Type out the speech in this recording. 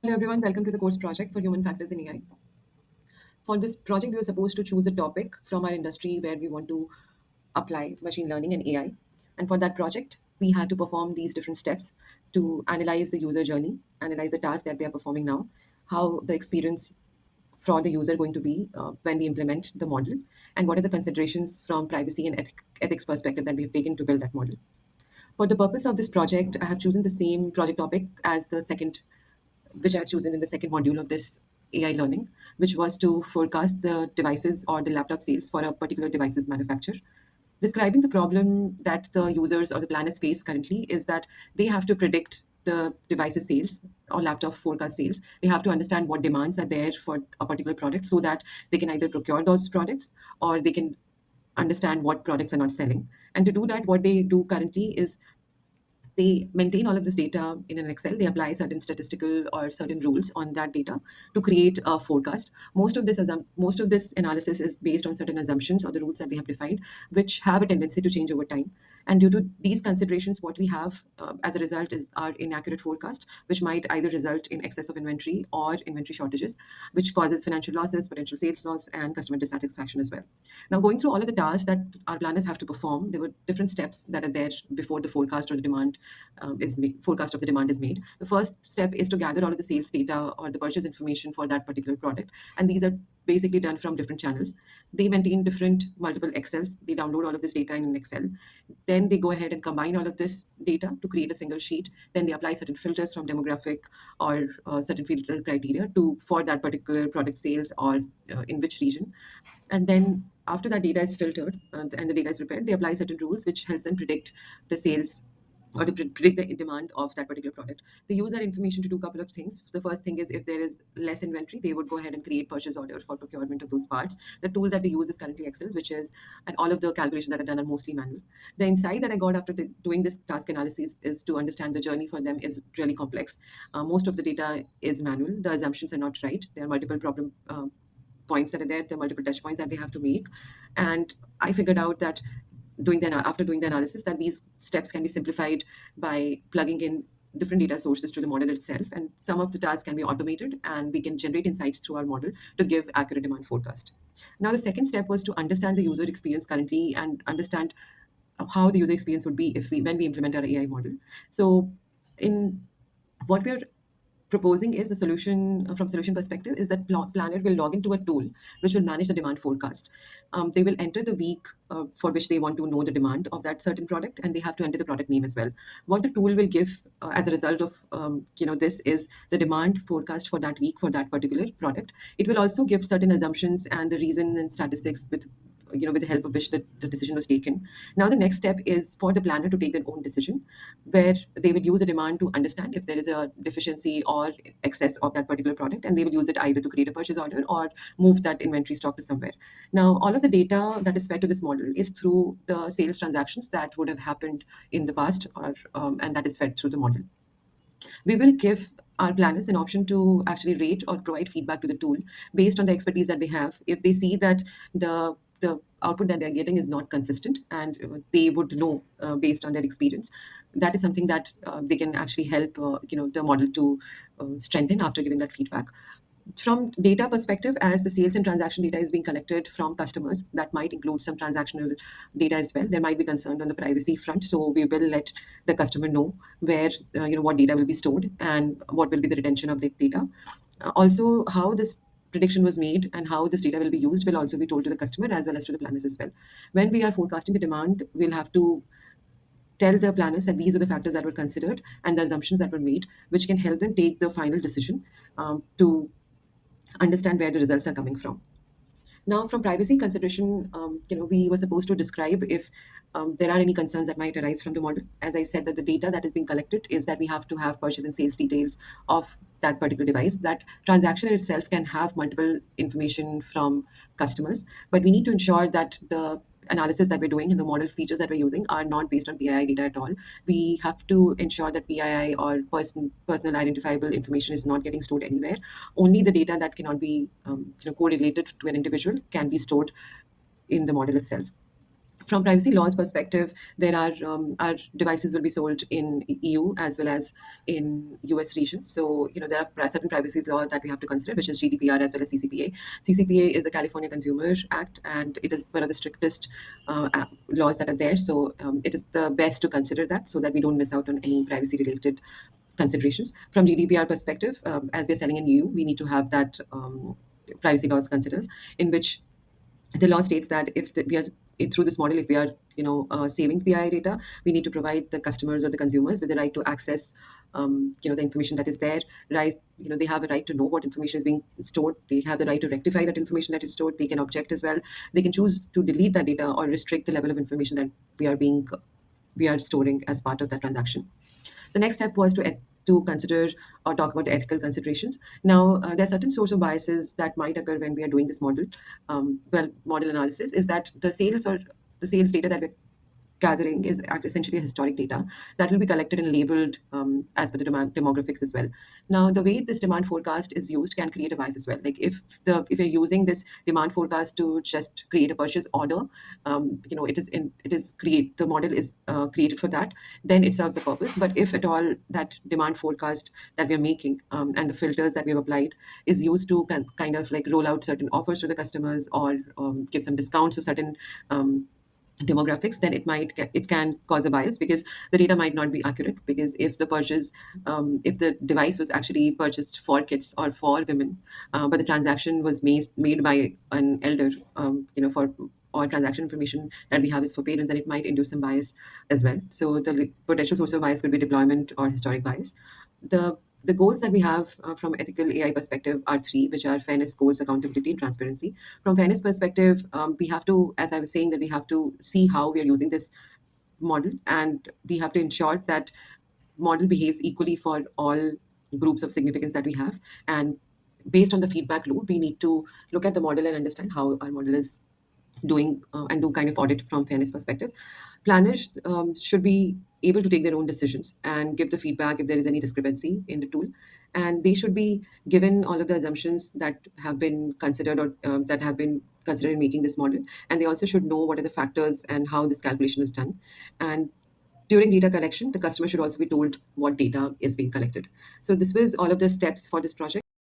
Hello everyone, welcome to the course project for human factors in AI. For this project, we were supposed to choose a topic from our industry where we want to apply machine learning and AI. And for that project, we had to perform these different steps to analyze the user journey, analyze the task that they are performing now, how the experience for the user going to be when we implement the model, and what are the considerations from privacy and ethics perspective that we have taken to build that model. For the purpose of this project, I have chosen the same project topic as the second, which I had chosen in the second module of this AI learning, which was to forecast the devices or the laptop sales for a particular device's manufacturer. Describing the problem that the users or the planners face currently is that they have to predict the device's sales or laptop forecast sales. They have to understand what demands are there for a particular product so that they can either procure those products or they can understand what products are not selling. And to do that, what they do currently is they maintain all of this data in an Excel. They apply certain statistical or certain rules on that data to create a forecast. Most of this analysis is based on certain assumptions or the rules that they have defined, which have a tendency to change over time. And due to these considerations, what we have as a result is our inaccurate forecast, which might either result in excess of inventory or inventory shortages, which causes financial losses, potential sales loss, and customer dissatisfaction as well. Now, going through all of the tasks that our planners have to perform, there were different steps that are there before the forecast or the demand forecast of the demand is made. The first step is to gather all of the sales data or the purchase information for that particular product, and these are basically done from different channels. They maintain different multiple Excels. They download all of this data in an Excel. Then they go ahead and combine all of this data to create a single sheet. Then they apply certain filters from demographic or certain filter criteria to for that particular product sales or in which region. And then after that data is filtered and the data is prepared, they apply certain rules which helps them predict the sales or they predict the demand of that particular product. They use that information to do a couple of things. The first thing is if there is less inventory, they would go ahead and create purchase order for procurement of those parts. The tool that they use is currently Excel, which is, and all of the calculations that are done are mostly manual. The insight that I got after doing this task analysis is to understand the journey for them is really complex. Most of the data is manual. The assumptions are not right. There are multiple problem points that are there. There are multiple touch points that they have to make. And I figured out that after doing the analysis that these steps can be simplified by plugging in different data sources to the model itself, and some of the tasks can be automated and we can generate insights through our model to give accurate demand forecast. Now the second step was to understand the user experience currently and understand how the user experience would be if we when we implement our AI model. So in what we're proposing is the solution from solution perspective is that planner will log into a tool which will manage the demand forecast. They will enter the week for which they want to know the demand of that certain product, and they have to enter the product name as well. What the tool will give as a result of this is the demand forecast for that week for that particular product. It will also give certain assumptions and the reason and statistics with the help of which the decision was taken. Now the next step is for the planner to take their own decision, where they would use a demand to understand if there is a deficiency or excess of that particular product, and they will use it either to create a purchase order or move that inventory stock to somewhere. Now all of the data that is fed to this model is through the sales transactions that would have happened in the past, or and that is fed through the model. We will give our planners an option to actually rate or provide feedback to the tool based on the expertise that they have. If they see that the output that they're getting is not consistent, and they would know based on their experience, that is something that they can actually help the model to strengthen after giving that feedback. From data perspective, as the sales and transaction data is being collected from customers, that might include some transactional data as well. There might be concern on the privacy front, so we will let the customer know where what data will be stored and what will be the retention of that data. Also, how this prediction was made and how this data will be used will also be told to the customer as well as to the planners as well. When we are forecasting the demand, we'll have to tell the planners that these are the factors that were considered and the assumptions that were made, which can help them take the final decision to understand where the results are coming from. Now, from privacy consideration, we were supposed to describe if there are any concerns that might arise from the model. As I said, that the data that is being collected is that we have to have purchase and sales details of that particular device. That transaction itself can have multiple information from customers, but we need to ensure that the analysis that we're doing and the model features that we're using are not based on PII data at all. We have to ensure that PII or personal identifiable information is not getting stored anywhere. Only the data that cannot be correlated to an individual can be stored in the model itself. From privacy laws perspective, there are our devices will be sold in EU as well as in US region. So there are certain privacy law that we have to consider, which is GDPR as well as CCPA. CCPA is the California Consumer Act, and it is one of the strictest laws that are there. So it is the best to consider that, so that we don't miss out on any privacy related considerations. From GDPR perspective, as we're selling in EU, we need to have that privacy laws considers, in which the law states that if we are through this model, if we are saving PI data, we need to provide the customers or the consumers with the right to access the information that is there. Right, they have a right to know what information is being stored. They have the right to rectify that information that is stored. They can object as well. They can choose to delete that data or restrict the level of information that we are storing as part of that transaction. The next step was to consider or talk about the ethical considerations. Now, there are certain sorts of biases that might occur when we are doing this model. Model analysis is that the sales data that we're gathering is essentially a historic data that will be collected and labeled as per the demographics as well. Now, the way this demand forecast is used can create a bias as well. Like if you're using this demand forecast to just create a purchase order, it is create the model is created for that, then it serves a purpose. But if at all that demand forecast that we are making and the filters that we have applied is used to kind of like roll out certain offers to the customers or give some discounts to certain demographics, then it can cause a bias, because the data might not be accurate. Because if the device was actually purchased for kids or for women, but the transaction was made by an elder, for or transaction information that we have is for parents, then it might induce some bias as well. So the potential source of bias could be deployment or historic bias. The goals that we have from ethical AI perspective are three, which are fairness, goals, accountability, and transparency. From fairness perspective, we have to, as I was saying, that we have to see how we are using this model, and we have to ensure that model behaves equally for all groups of significance that we have. And based on the feedback loop, we need to look at the model and understand how our model is doing, and do kind of audit from fairness perspective. Planners should be able to take their own decisions and give the feedback if there is any discrepancy in the tool, and they should be given all of the assumptions that have been considered, or that have been considered in making this model. And they also should know what are the factors and how this calculation is done. And during data collection, the customer should also be told what data is being collected. So this was all of the steps for this project.